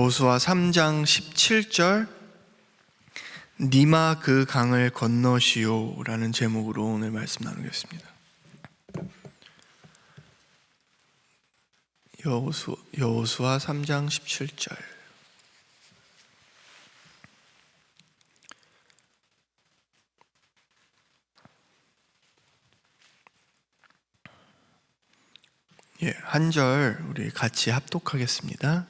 여호수아 3장 17절 니마 그 강을 건너시오 라는 제목으로 오늘 말씀 나누겠습니다. 여호수아 3장 17절. 한 절 우리 같이 합독하겠습니다.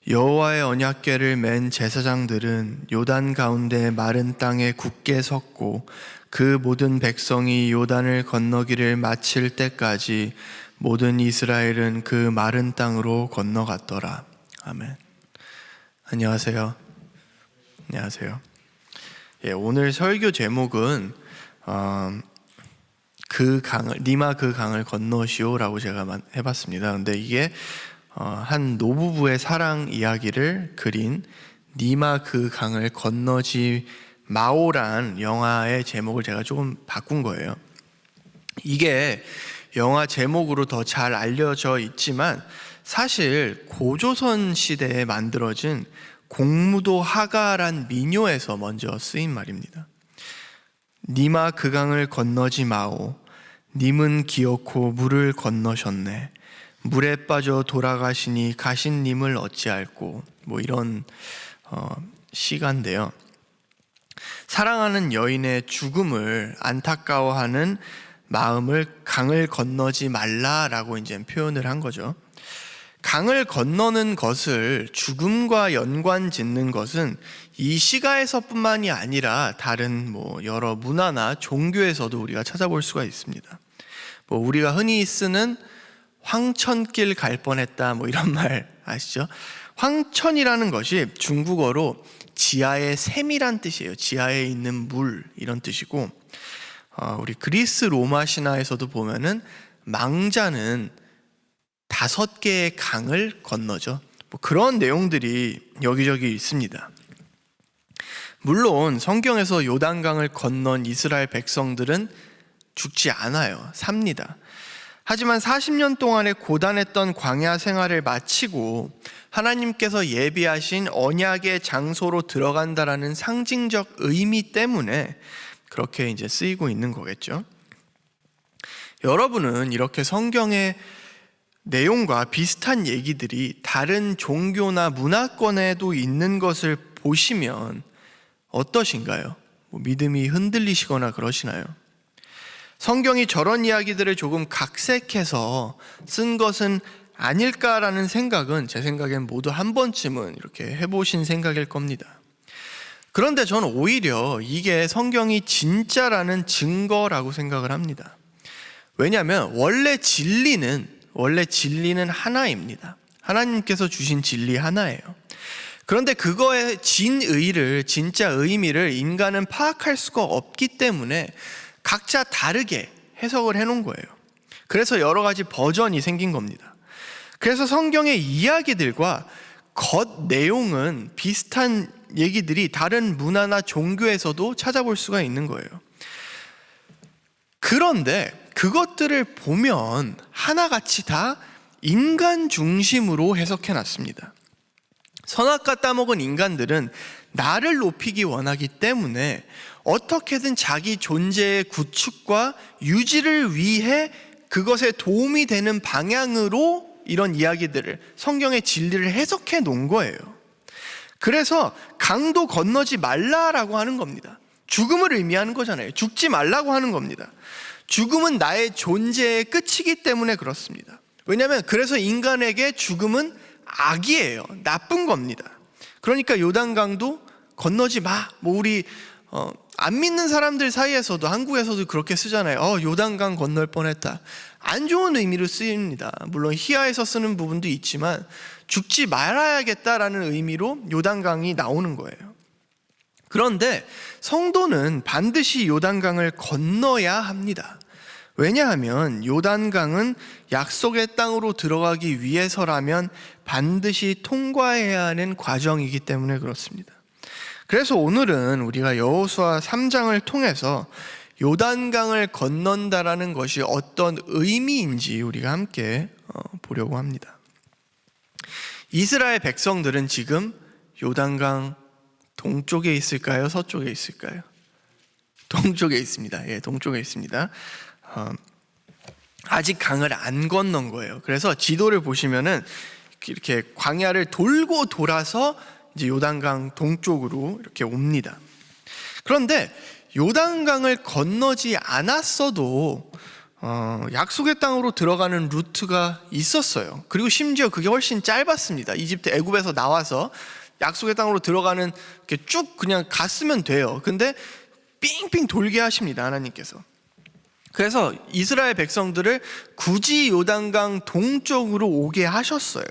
여호와의 언약궤를 맨 제사장들은 요단 가운데 마른 땅에 굳게 섰고 그 모든 백성이 요단을 건너기를 마칠 때까지 모든 이스라엘은 그 마른 땅으로 건너갔더라. 아멘. 안녕하세요. 안녕하세요. 오늘 설교 제목은 니마 그 강을 건너시오라고 제가 해봤습니다. 근데 이게 한 노부부의 사랑 이야기를 그린 니마 그 강을 건너지 마오란 영화의 제목을 제가 조금 바꾼 거예요. 이게 영화 제목으로 더 잘 알려져 있지만 사실 고조선 시대에 만들어진 공무도 하가란 민요에서 먼저 쓰인 말입니다. 니마 그 강을 건너지 마오. 님은 기어코 물을 건너셨네. 물에 빠져 돌아가시니 가신님을 어찌할꼬. 이런 시가인데요. 사랑하는 여인의 죽음을 안타까워하는 마음을 강을 건너지 말라라고 이제 표현을 한 거죠. 강을 건너는 것을 죽음과 연관 짓는 것은 이 시가에서뿐만이 아니라 다른 여러 문화나 종교에서도 우리가 찾아볼 수가 있습니다. 우리가 흔히 쓰는 황천길 갈 뻔했다 이런 말 아시죠? 황천이라는 것이 중국어로 지하의 샘이란 뜻이에요. 지하에 있는 물 이런 뜻이고, 우리 그리스 로마 신화에서도 보면은 망자는 5개의 강을 건너죠. 그런 내용들이 여기저기 있습니다. 물론 성경에서 요단강을 건넌 이스라엘 백성들은 죽지 않아요. 삽니다. 하지만 40년 동안의 고단했던 광야 생활을 마치고 하나님께서 예비하신 언약의 장소로 들어간다라는 상징적 의미 때문에 그렇게 이제 쓰이고 있는 거겠죠. 여러분은 이렇게 성경의 내용과 비슷한 얘기들이 다른 종교나 문화권에도 있는 것을 보시면 어떠신가요? 믿음이 흔들리시거나 그러시나요? 성경이 저런 이야기들을 조금 각색해서 쓴 것은 아닐까라는 생각은 제 생각엔 모두 한 번쯤은 이렇게 해보신 생각일 겁니다. 그런데 저는 오히려 이게 성경이 진짜라는 증거라고 생각을 합니다. 왜냐하면 원래 진리는 하나입니다. 하나님께서 주신 진리 하나예요. 그런데 그거의 진의를, 진짜 의미를 인간은 파악할 수가 없기 때문에 각자 다르게 해석을 해놓은 거예요. 그래서 여러 가지 버전이 생긴 겁니다. 그래서 성경의 이야기들과 겉 내용은 비슷한 얘기들이 다른 문화나 종교에서도 찾아볼 수가 있는 거예요. 그런데 그것들을 보면 하나같이 다 인간 중심으로 해석해놨습니다. 선악과 따먹은 인간들은 나를 높이기 원하기 때문에 어떻게든 자기 존재의 구축과 유지를 위해 그것에 도움이 되는 방향으로 이런 이야기들을, 성경의 진리를 해석해 놓은 거예요. 그래서 강도 건너지 말라라고 하는 겁니다. 죽음을 의미하는 거잖아요. 죽지 말라고 하는 겁니다. 죽음은 나의 존재의 끝이기 때문에 그렇습니다. 왜냐하면 그래서 인간에게 죽음은 악이에요. 나쁜 겁니다. 그러니까 요단강도 건너지 마. 우리 안 믿는 사람들 사이에서도, 한국에서도 그렇게 쓰잖아요. 요단강 건널 뻔했다. 안 좋은 의미로 쓰입니다. 물론 희화해서 쓰는 부분도 있지만 죽지 말아야겠다라는 의미로 요단강이 나오는 거예요. 그런데 성도는 반드시 요단강을 건너야 합니다. 왜냐하면 요단강은 약속의 땅으로 들어가기 위해서라면 반드시 통과해야 하는 과정이기 때문에 그렇습니다. 그래서 오늘은 우리가 여호수아 3장을 통해서 요단강을 건넌다라는 것이 어떤 의미인지 우리가 함께 보려고 합니다. 이스라엘 백성들은 지금 요단강 동쪽에 있을까요? 서쪽에 있을까요? 동쪽에 있습니다. 예, 동쪽에 있습니다. 아직 강을 안 건넌 거예요. 그래서 지도를 보시면은 이렇게 광야를 돌고 돌아서 이제 요단강 동쪽으로 이렇게 옵니다. 그런데 요단강을 건너지 않았어도 약속의 땅으로 들어가는 루트가 있었어요. 그리고 심지어 그게 훨씬 짧았습니다. 이집트 애굽에서 나와서 약속의 땅으로 들어가는 이렇게 쭉 그냥 갔으면 돼요. 근데 삥삥 돌게 하십니다, 하나님께서. 그래서 이스라엘 백성들을 굳이 요단강 동쪽으로 오게 하셨어요.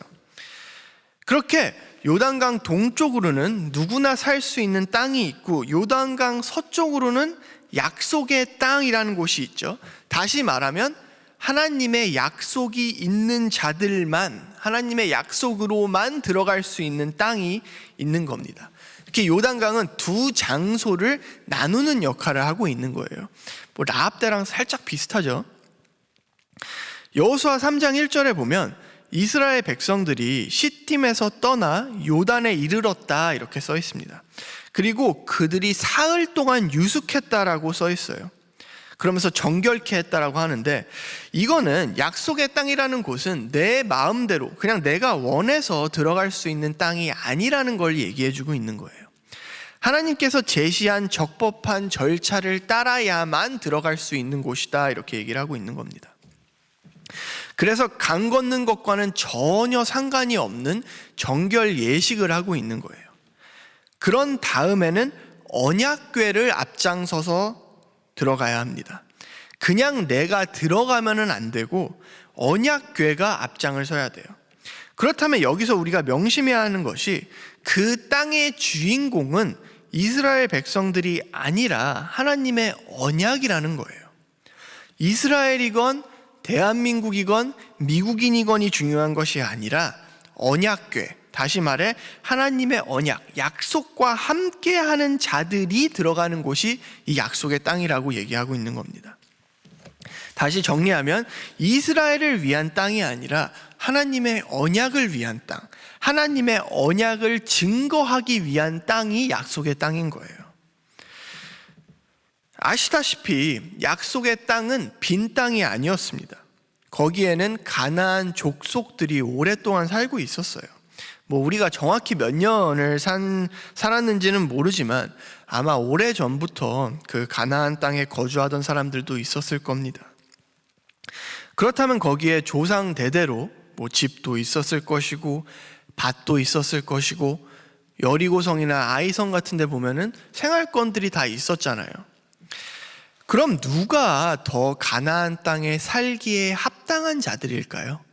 그렇게 요단강 동쪽으로는 누구나 살 수 있는 땅이 있고, 요단강 서쪽으로는 약속의 땅이라는 곳이 있죠. 다시 말하면 하나님의 약속이 있는 자들만, 하나님의 약속으로만 들어갈 수 있는 땅이 있는 겁니다. 이렇게 요단강은 두 장소를 나누는 역할을 하고 있는 거예요. 뭐 라합 때랑 살짝 비슷하죠. 여호수아 3장 1절에 보면 이스라엘 백성들이 시팀에서 떠나 요단에 이르렀다 이렇게 써 있습니다. 그리고 그들이 사흘 동안 유숙했다라고 써 있어요. 그러면서 정결케 했다라고 하는데, 이거는 약속의 땅이라는 곳은 내 마음대로 그냥 내가 원해서 들어갈 수 있는 땅이 아니라는 걸 얘기해 주고 있는 거예요. 하나님께서 제시한 적법한 절차를 따라야만 들어갈 수 있는 곳이다 이렇게 얘기를 하고 있는 겁니다. 그래서 강 건는 것과는 전혀 상관이 없는 정결 예식을 하고 있는 거예요. 그런 다음에는 언약궤를 앞장서서 들어가야 합니다. 그냥 내가 들어가면은 안 되고 언약궤가 앞장을 서야 돼요. 그렇다면 여기서 우리가 명심해야 하는 것이, 그 땅의 주인공은 이스라엘 백성들이 아니라 하나님의 언약이라는 거예요. 이스라엘이건 대한민국이건 미국인이건이 중요한 것이 아니라 언약궤, 다시 말해 하나님의 언약, 약속과 함께하는 자들이 들어가는 곳이 이 약속의 땅이라고 얘기하고 있는 겁니다. 다시 정리하면 이스라엘을 위한 땅이 아니라 하나님의 언약을 위한 땅, 하나님의 언약을 증거하기 위한 땅이 약속의 땅인 거예요. 아시다시피 약속의 땅은 빈 땅이 아니었습니다. 거기에는 가나안 족속들이 오랫동안 살고 있었어요. 뭐 우리가 정확히 몇 년을 살았는지는 모르지만 아마 오래전부터 그 가나안 땅에 거주하던 사람들도 있었을 겁니다. 그렇다면 거기에 조상 대대로 뭐 집도 있었을 것이고 밭도 있었을 것이고, 여리고성이나 아이성 같은 데 보면은 생활권들이 다 있었잖아요. 그럼 누가 더 가나안 땅에 살기에 합당한 자들일까요?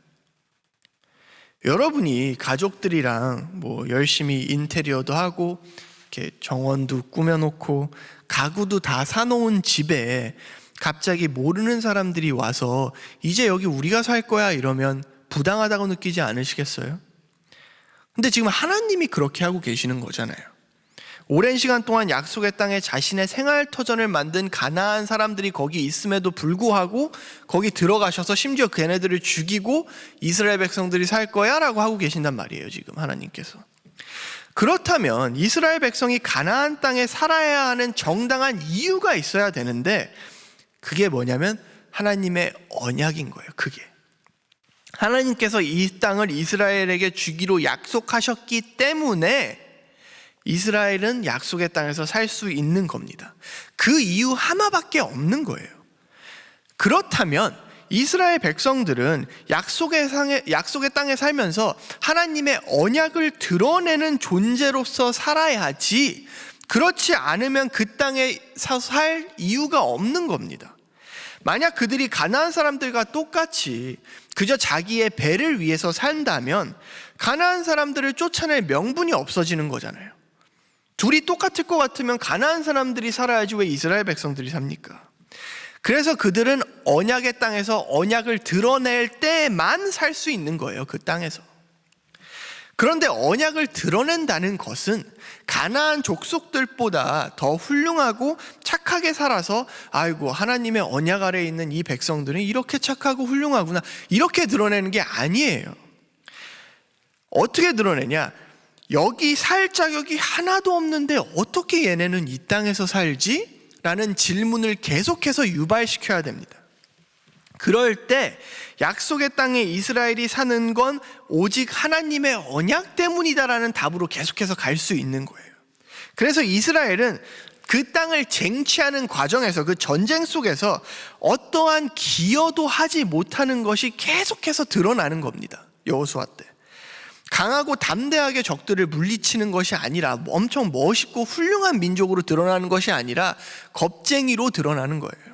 여러분이 가족들이랑 뭐 열심히 인테리어도 하고 이렇게 정원도 꾸며놓고 가구도 다 사놓은 집에 갑자기 모르는 사람들이 와서 이제 여기 우리가 살 거야 이러면 부당하다고 느끼지 않으시겠어요? 근데 지금 하나님이 그렇게 하고 계시는 거잖아요. 오랜 시간 동안 약속의 땅에 자신의 생활터전을 만든 가나안 사람들이 거기 있음에도 불구하고 거기 들어가셔서 심지어 걔네들을 죽이고 이스라엘 백성들이 살 거야 라고 하고 계신단 말이에요, 지금 하나님께서. 그렇다면 이스라엘 백성이 가나안 땅에 살아야 하는 정당한 이유가 있어야 되는데, 그게 뭐냐면 하나님의 언약인 거예요. 그게 하나님께서 이 땅을 이스라엘에게 주기로 약속하셨기 때문에 이스라엘은 약속의 땅에서 살 수 있는 겁니다. 그 이유 하나밖에 없는 거예요. 그렇다면 이스라엘 백성들은 약속의 땅에 살면서 하나님의 언약을 드러내는 존재로서 살아야지, 그렇지 않으면 그 땅에 살 이유가 없는 겁니다. 만약 그들이 가나안 사람들과 똑같이 그저 자기의 배를 위해서 산다면 가나안 사람들을 쫓아낼 명분이 없어지는 거잖아요. 둘이 똑같을 것 같으면 가나안 사람들이 살아야지 왜 이스라엘 백성들이 삽니까? 그래서 그들은 언약의 땅에서 언약을 드러낼 때만 살 수 있는 거예요, 그 땅에서. 그런데 언약을 드러낸다는 것은 가나안 족속들보다 더 훌륭하고 착하게 살아서 아이고 하나님의 언약 아래에 있는 이 백성들은 이렇게 착하고 훌륭하구나 이렇게 드러내는 게 아니에요. 어떻게 드러내냐? 여기 살 자격이 하나도 없는데 어떻게 얘네는 이 땅에서 살지? 라는 질문을 계속해서 유발시켜야 됩니다. 그럴 때 약속의 땅에 이스라엘이 사는 건 오직 하나님의 언약 때문이다라는 답으로 계속해서 갈 수 있는 거예요. 그래서 이스라엘은 그 땅을 쟁취하는 과정에서, 그 전쟁 속에서 어떠한 기여도 하지 못하는 것이 계속해서 드러나는 겁니다. 여호수아 때 강하고 담대하게 적들을 물리치는 것이 아니라, 엄청 멋있고 훌륭한 민족으로 드러나는 것이 아니라 겁쟁이로 드러나는 거예요.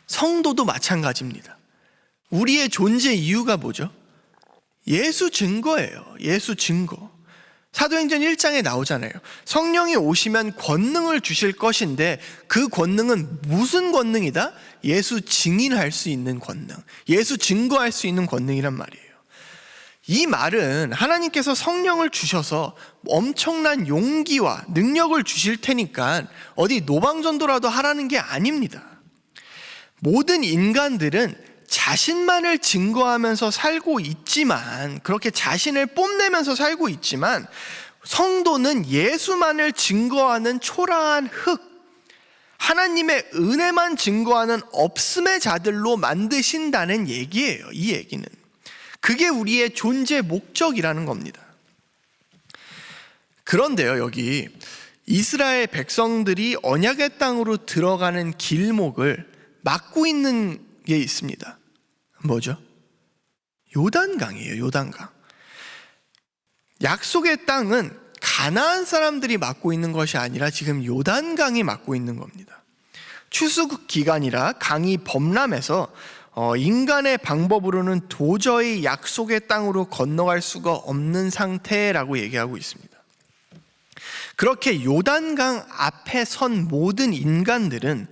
성도도 마찬가지입니다. 우리의 존재 이유가 뭐죠? 예수 증거예요. 예수 증거. 사도행전 1장에 나오잖아요. 성령이 오시면 권능을 주실 것인데, 그 권능은 무슨 권능이다? 예수 증인할 수 있는 권능, 예수 증거할 수 있는 권능이란 말이에요. 이 말은 하나님께서 성령을 주셔서 엄청난 용기와 능력을 주실 테니까 어디 노방전도라도 하라는 게 아닙니다. 모든 인간들은 자신만을 증거하면서 살고 있지만, 그렇게 자신을 뽐내면서 살고 있지만, 성도는 예수만을 증거하는 초라한 흙, 하나님의 은혜만 증거하는 없음의 자들로 만드신다는 얘기예요. 이 얘기는 그게 우리의 존재 목적이라는 겁니다. 그런데요, 여기 이스라엘 백성들이 언약의 땅으로 들어가는 길목을 막고 있는 게 있습니다. 뭐죠? 요단강이에요. 요단강. 약속의 땅은 가나안 사람들이 막고 있는 것이 아니라 지금 요단강이 막고 있는 겁니다. 추수 기간이라 강이 범람해서 인간의 방법으로는 도저히 약속의 땅으로 건너갈 수가 없는 상태라고 얘기하고 있습니다. 그렇게 요단강 앞에 선 모든 인간들은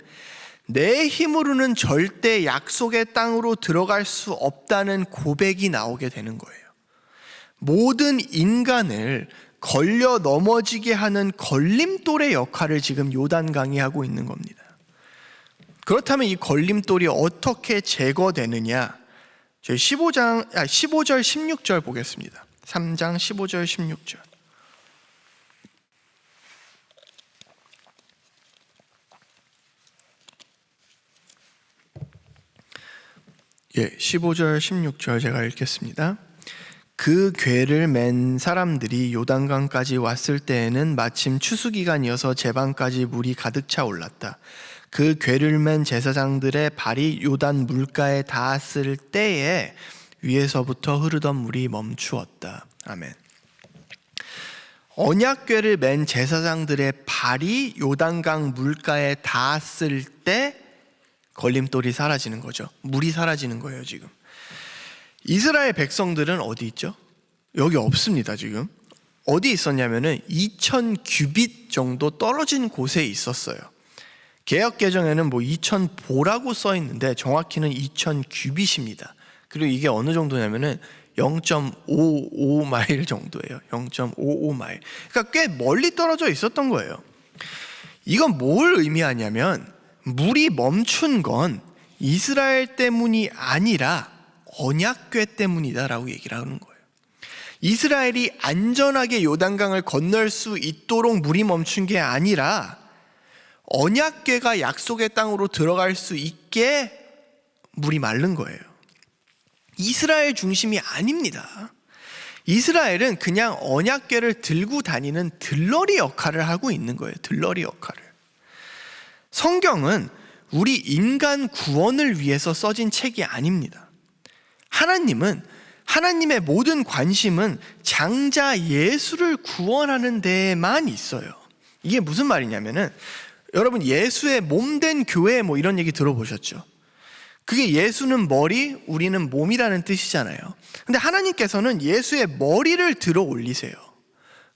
내 힘으로는 절대 약속의 땅으로 들어갈 수 없다는 고백이 나오게 되는 거예요. 모든 인간을 걸려 넘어지게 하는 걸림돌의 역할을 지금 요단강이 하고 있는 겁니다. 그렇다면 이 걸림돌이 어떻게 제거되느냐? 저희 15절 16절 보겠습니다. 3장 15절 16절. 예, 15절 16절 제가 읽겠습니다. 그 궤를 맨 사람들이 요단강까지 왔을 때에는 마침 추수기간이어서 제방까지 물이 가득 차 올랐다. 그 궤를 맨 제사장들의 발이 요단 물가에 닿았을 때에 위에서부터 흐르던 물이 멈추었다. 아멘. 언약궤를 맨 제사장들의 발이 요단강 물가에 닿았을 때 걸림돌이 사라지는 거죠. 물이 사라지는 거예요. 지금 이스라엘 백성들은 어디 있죠? 여기 없습니다. 지금 어디 있었냐면은 2000 규빗 정도 떨어진 곳에 있었어요. 개역 개정에는 2000보라고 써 있는데 정확히는 2000 규빗입니다. 그리고 이게 어느 정도냐면은 0.55마일 정도예요. 0.55마일. 그러니까 꽤 멀리 떨어져 있었던 거예요. 이건 뭘 의미하냐면, 물이 멈춘 건 이스라엘 때문이 아니라 언약궤 때문이다라고 얘기를 하는 거예요. 이스라엘이 안전하게 요단강을 건널 수 있도록 물이 멈춘 게 아니라 언약궤가 약속의 땅으로 들어갈 수 있게 물이 마른 거예요. 이스라엘 중심이 아닙니다. 이스라엘은 그냥 언약궤를 들고 다니는 들러리 역할을 하고 있는 거예요. 들러리 역할을. 성경은 우리 인간 구원을 위해서 써진 책이 아닙니다. 하나님의 모든 관심은 장자 예수를 구원하는 데에만 있어요. 이게 무슨 말이냐면은, 여러분 예수의 몸된 교회 이런 얘기 들어보셨죠? 그게 예수는 머리, 우리는 몸이라는 뜻이잖아요. 근데 하나님께서는 예수의 머리를 들어 올리세요.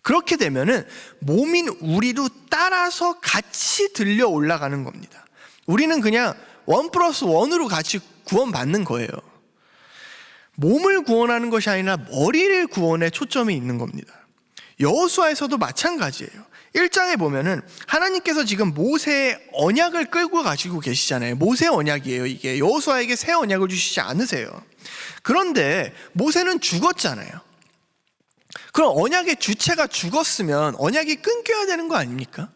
그렇게 되면은 몸인 우리도 따라서 같이 들려 올라가는 겁니다. 우리는 그냥 1+1으로 같이 구원받는 거예요. 몸을 구원하는 것이 아니라 머리를 구원에 초점이 있는 겁니다. 여호수아에서도 마찬가지예요. 1장에 보면은 하나님께서 지금 모세의 언약을 끌고 가시고 계시잖아요. 모세의 언약이에요. 이게 여호수아에게 새 언약을 주시지 않으세요. 그런데 모세는 죽었잖아요. 그럼 언약의 주체가 죽었으면 언약이 끊겨야 되는 거 아닙니까?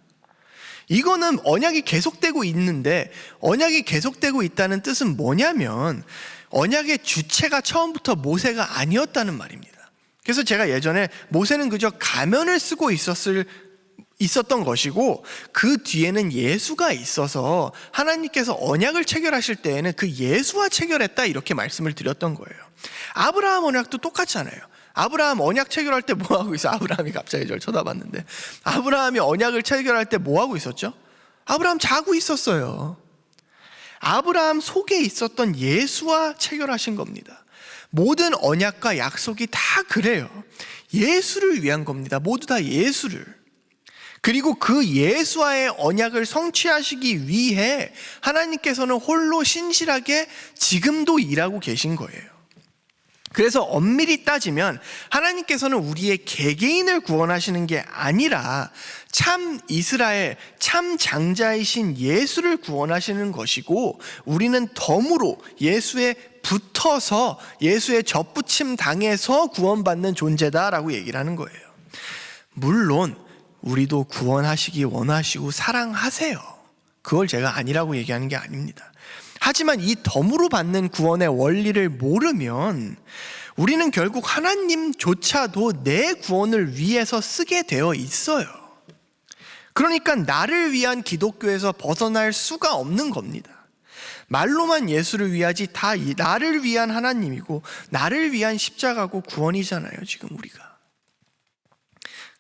이거는 언약이 계속되고 있는데, 언약이 계속되고 있다는 뜻은 뭐냐면 언약의 주체가 처음부터 모세가 아니었다는 말입니다. 그래서 제가 예전에 모세는 그저 가면을 쓰고 있었던 것이고 그 뒤에는 예수가 있어서 하나님께서 언약을 체결하실 때에는 그 예수와 체결했다, 이렇게 말씀을 드렸던 거예요. 아브라함 언약도 똑같잖아요. 아브라함 언약 체결할 때 뭐하고 있어? 아브라함이 갑자기 저를 쳐다봤는데, 아브라함이 언약을 체결할 때 뭐하고 있었죠? 아브라함 자고 있었어요. 아브라함 속에 있었던 예수와 체결하신 겁니다. 모든 언약과 약속이 다 그래요. 예수를 위한 겁니다. 모두 다 예수를. 그리고 그 예수와의 언약을 성취하시기 위해 하나님께서는 홀로 신실하게 지금도 일하고 계신 거예요. 그래서 엄밀히 따지면 하나님께서는 우리의 개개인을 구원하시는 게 아니라 참 이스라엘, 참 장자이신 예수를 구원하시는 것이고, 우리는 덤으로 예수에 붙어서 예수의 접붙임 당해서 구원받는 존재다라고 얘기를 하는 거예요. 물론 우리도 구원하시기 원하시고 사랑하세요. 그걸 제가 아니라고 얘기하는 게 아닙니다. 하지만 이 덤으로 받는 구원의 원리를 모르면 우리는 결국 하나님조차도 내 구원을 위해서 쓰게 되어 있어요. 그러니까 나를 위한 기독교에서 벗어날 수가 없는 겁니다. 말로만 예수를 위하지 다 나를 위한 하나님이고 나를 위한 십자가고 구원이잖아요, 지금 우리가.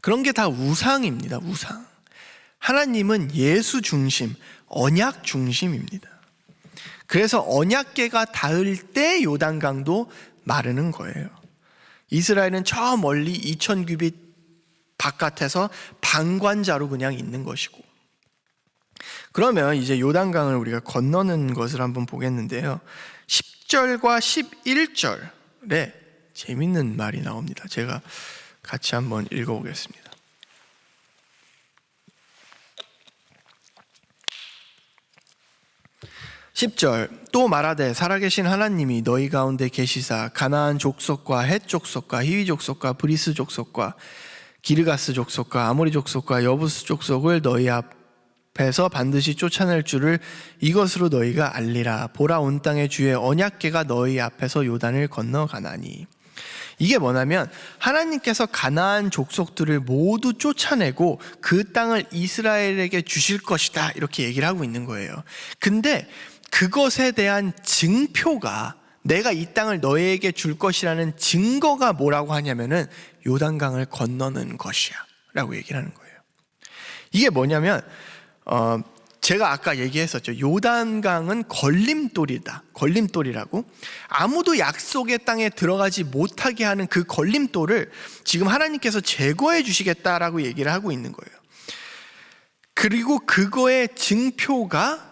그런 게 다 우상입니다, 우상. 하나님은 예수 중심, 언약 중심입니다. 그래서 언약궤가 닿을 때 요단강도 마르는 거예요. 이스라엘은 저 멀리 2000규빗 바깥에서 방관자로 그냥 있는 것이고. 그러면 이제 요단강을 우리가 건너는 것을 한번 보겠는데요. 10절과 11절에 재밌는 말이 나옵니다. 제가 같이 한번 읽어보겠습니다. 10절, 또 말하되 살아계신 하나님이 너희 가운데 계시사 가나안 족속과 헷 족속과 히위 족속과 브리스 족속과 기르가스 족속과 아모리 족속과 여부스 족속을 너희 앞에서 반드시 쫓아낼 줄을 이것으로 너희가 알리라. 보라, 온 땅의 주의 언약궤가 너희 앞에서 요단을 건너가나니. 이게 뭐냐면 하나님께서 가나안 족속들을 모두 쫓아내고 그 땅을 이스라엘에게 주실 것이다, 이렇게 얘기를 하고 있는 거예요. 근데 그것에 대한 증표가, 내가 이 땅을 너희에게 줄 것이라는 증거가 뭐라고 하냐면은 요단강을 건너는 것이야 라고 얘기를 하는 거예요. 이게 뭐냐면 제가 아까 얘기했었죠. 요단강은 걸림돌이다, 걸림돌이라고. 아무도 약속의 땅에 들어가지 못하게 하는 그 걸림돌을 지금 하나님께서 제거해 주시겠다라고 얘기를 하고 있는 거예요. 그리고 그거의 증표가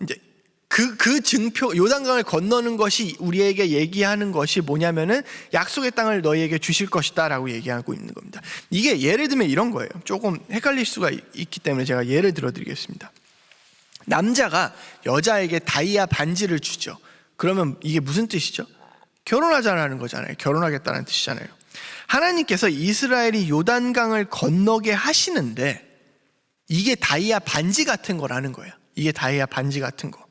이제 그 증표, 요단강을 건너는 것이 우리에게 얘기하는 것이 뭐냐면은 약속의 땅을 너희에게 주실 것이다 라고 얘기하고 있는 겁니다. 이게 예를 들면 이런 거예요. 조금 헷갈릴 수가 있기 때문에 제가 예를 들어 드리겠습니다. 남자가 여자에게 다이아 반지를 주죠. 그러면 이게 무슨 뜻이죠? 결혼하자라는 거잖아요. 결혼하겠다는 뜻이잖아요. 하나님께서 이스라엘이 요단강을 건너게 하시는데 이게 다이아 반지 같은 거라는 거예요. 이게 다이아 반지 같은 거.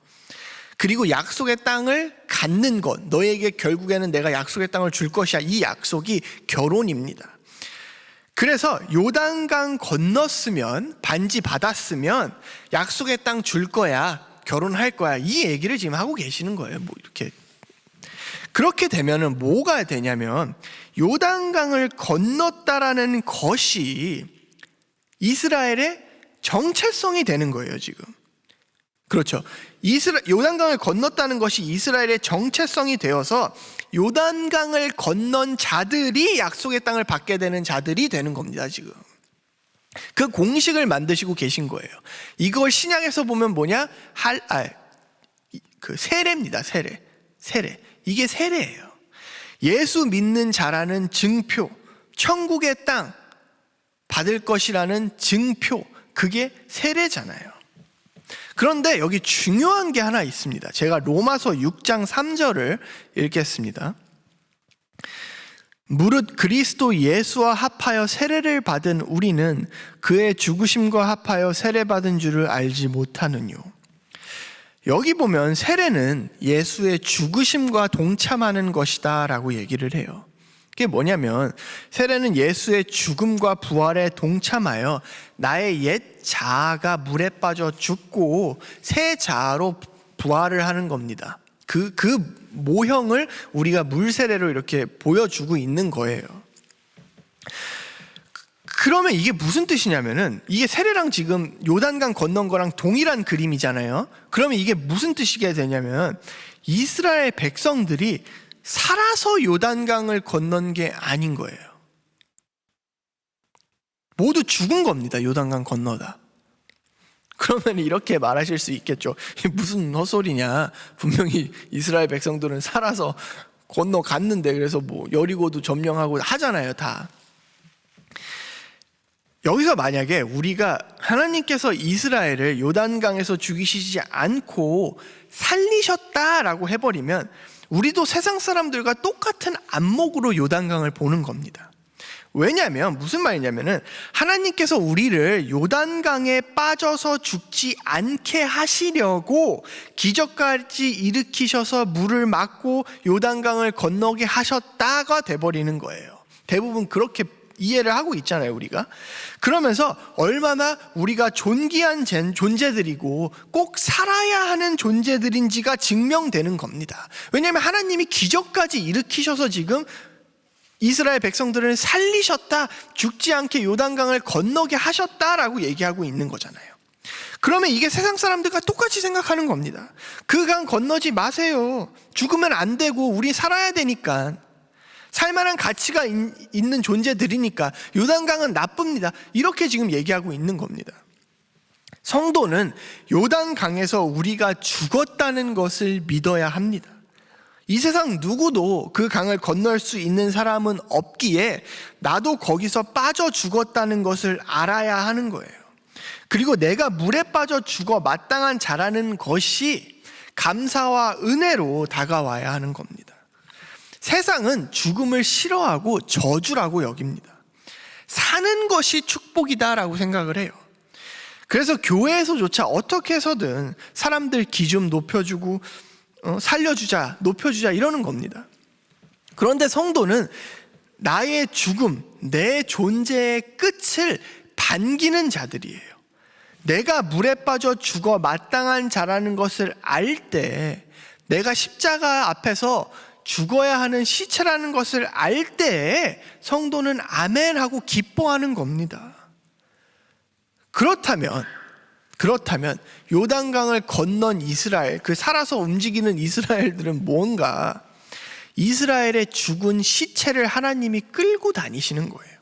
그리고 약속의 땅을 갖는 것, 너에게 결국에는 내가 약속의 땅을 줄 것이야, 이 약속이 결혼입니다. 그래서 요단강 건넜으면, 반지 받았으면 약속의 땅 줄 거야, 결혼할 거야, 이 얘기를 지금 하고 계시는 거예요. 뭐 이렇게. 그렇게 되면은 뭐가 되냐면 요단강을 건넜다라는 것이 이스라엘의 정체성이 되는 거예요, 지금. 그렇죠. 요단강을 건넜다는 것이 이스라엘의 정체성이 되어서 요단강을 건넌 자들이 약속의 땅을 받게 되는 자들이 되는 겁니다, 지금. 그 공식을 만드시고 계신 거예요. 이걸 신약에서 보면 뭐냐? 세례입니다, 세례. 이게 세례예요. 예수 믿는 자라는 증표, 천국의 땅 받을 것이라는 증표, 그게 세례잖아요. 그런데 여기 중요한 게 하나 있습니다. 제가 로마서 6장 3절을 읽겠습니다. 무릇 그리스도 예수와 합하여 세례를 받은 우리는 그의 죽으심과 합하여 세례받은 줄을 알지 못하느뇨. 여기 보면 세례는 예수의 죽으심과 동참하는 것이다 라고 얘기를 해요. 그게 뭐냐면 세례는 예수의 죽음과 부활에 동참하여 나의 옛 자아가 물에 빠져 죽고 새 자아로 부활을 하는 겁니다. 그 모형을 우리가 물 세례로 이렇게 보여주고 있는 거예요. 그러면 이게 무슨 뜻이냐면은 이게 세례랑 지금 요단강 건넌 거랑 동일한 그림이잖아요. 그러면 이게 무슨 뜻이게 되냐면 이스라엘 백성들이 살아서 요단강을 건넌 게 아닌 거예요. 모두 죽은 겁니다. 요단강 건너다. 그러면 이렇게 말하실 수 있겠죠. 무슨 헛소리냐. 분명히 이스라엘 백성들은 살아서 건너갔는데 그래서 뭐 여리고도 점령하고 하잖아요. 다. 여기서 만약에 우리가 하나님께서 이스라엘을 요단강에서 죽이시지 않고 살리셨다라고 해버리면 우리도 세상 사람들과 똑같은 안목으로 요단강을 보는 겁니다. 왜냐하면 무슨 말이냐면은 하나님께서 우리를 요단강에 빠져서 죽지 않게 하시려고 기적까지 일으키셔서 물을 막고 요단강을 건너게 하셨다가 돼버리는 거예요. 대부분 그렇게 이해를 하고 있잖아요, 우리가. 그러면서 얼마나 우리가 존귀한 존재들이고 꼭 살아야 하는 존재들인지가 증명되는 겁니다. 왜냐하면 하나님이 기적까지 일으키셔서 지금 이스라엘 백성들을 살리셨다, 죽지 않게 요단강을 건너게 하셨다라고 얘기하고 있는 거잖아요. 그러면 이게 세상 사람들과 똑같이 생각하는 겁니다. 그 강 건너지 마세요. 죽으면 안 되고 우리 살아야 되니까. 살만한 가치가 있는 존재들이니까 요단강은 나쁩니다. 이렇게 지금 얘기하고 있는 겁니다. 성도는 요단강에서 우리가 죽었다는 것을 믿어야 합니다. 이 세상 누구도 그 강을 건널 수 있는 사람은 없기에 나도 거기서 빠져 죽었다는 것을 알아야 하는 거예요. 그리고 내가 물에 빠져 죽어 마땅한 자라는 것이 감사와 은혜로 다가와야 하는 겁니다. 세상은 죽음을 싫어하고 저주라고 여깁니다. 사는 것이 축복이다라고 생각을 해요. 그래서 교회에서조차 어떻게 해서든 사람들 기 좀 높여주고 살려주자, 높여주자 이러는 겁니다. 그런데 성도는 나의 죽음, 내 존재의 끝을 반기는 자들이에요. 내가 물에 빠져 죽어 마땅한 자라는 것을 알 때, 내가 십자가 앞에서 죽어야 하는 시체라는 것을 알 때에 성도는 아멘 하고 기뻐하는 겁니다. 그렇다면 요단강을 건넌 이스라엘, 그 살아서 움직이는 이스라엘들은 뭔가 이스라엘의 죽은 시체를 하나님이 끌고 다니시는 거예요.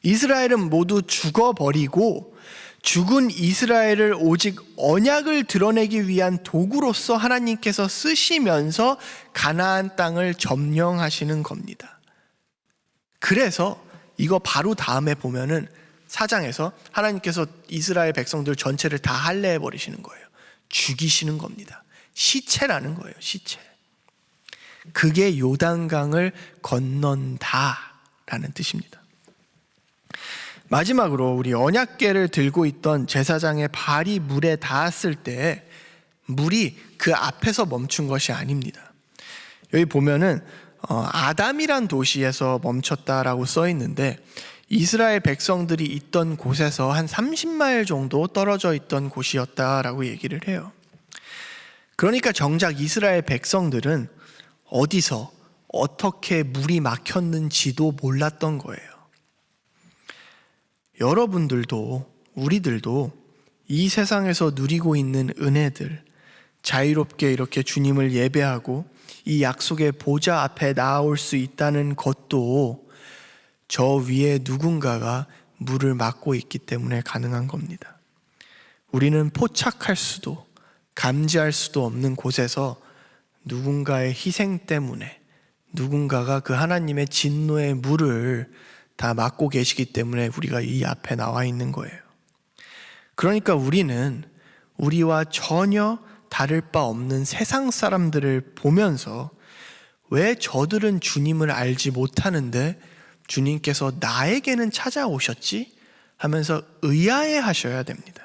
이스라엘은 모두 죽어버리고 죽은 이스라엘을 오직 언약을 드러내기 위한 도구로서 하나님께서 쓰시면서 가나안 땅을 점령하시는 겁니다. 그래서 이거 바로 다음에 보면은 4장에서 하나님께서 이스라엘 백성들 전체를 다 할례해 버리시는 거예요. 죽이시는 겁니다. 시체라는 거예요. 시체. 그게 요단강을 건넌다라는 뜻입니다. 마지막으로 우리 언약궤를 들고 있던 제사장의 발이 물에 닿았을 때 물이 그 앞에서 멈춘 것이 아닙니다. 여기 보면은 아담이란 도시에서 멈췄다라고 써 있는데 이스라엘 백성들이 있던 곳에서 한 30마일 정도 떨어져 있던 곳이었다라고 얘기를 해요. 그러니까 정작 이스라엘 백성들은 어디서 어떻게 물이 막혔는지도 몰랐던 거예요. 여러분들도 우리들도 이 세상에서 누리고 있는 은혜들, 자유롭게 이렇게 주님을 예배하고 이 약속의 보좌 앞에 나아올 수 있다는 것도 저 위에 누군가가 물을 막고 있기 때문에 가능한 겁니다. 우리는 포착할 수도 감지할 수도 없는 곳에서 누군가의 희생 때문에 누군가가 그 하나님의 진노의 물을 다 막고 계시기 때문에 우리가 이 앞에 나와 있는 거예요. 그러니까 우리는 우리와 전혀 다를 바 없는 세상 사람들을 보면서 왜 저들은 주님을 알지 못하는데 주님께서 나에게는 찾아오셨지? 하면서 의아해 하셔야 됩니다.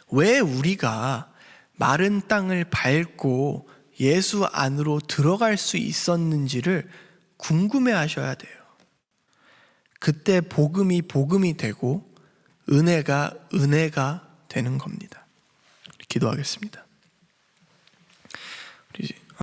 왜 우리가 마른 땅을 밟고 예수 안으로 들어갈 수 있었는지를 궁금해 하셔야 돼요. 그때 복음이 되고 은혜가 되는 겁니다. 기도하겠습니다. 우리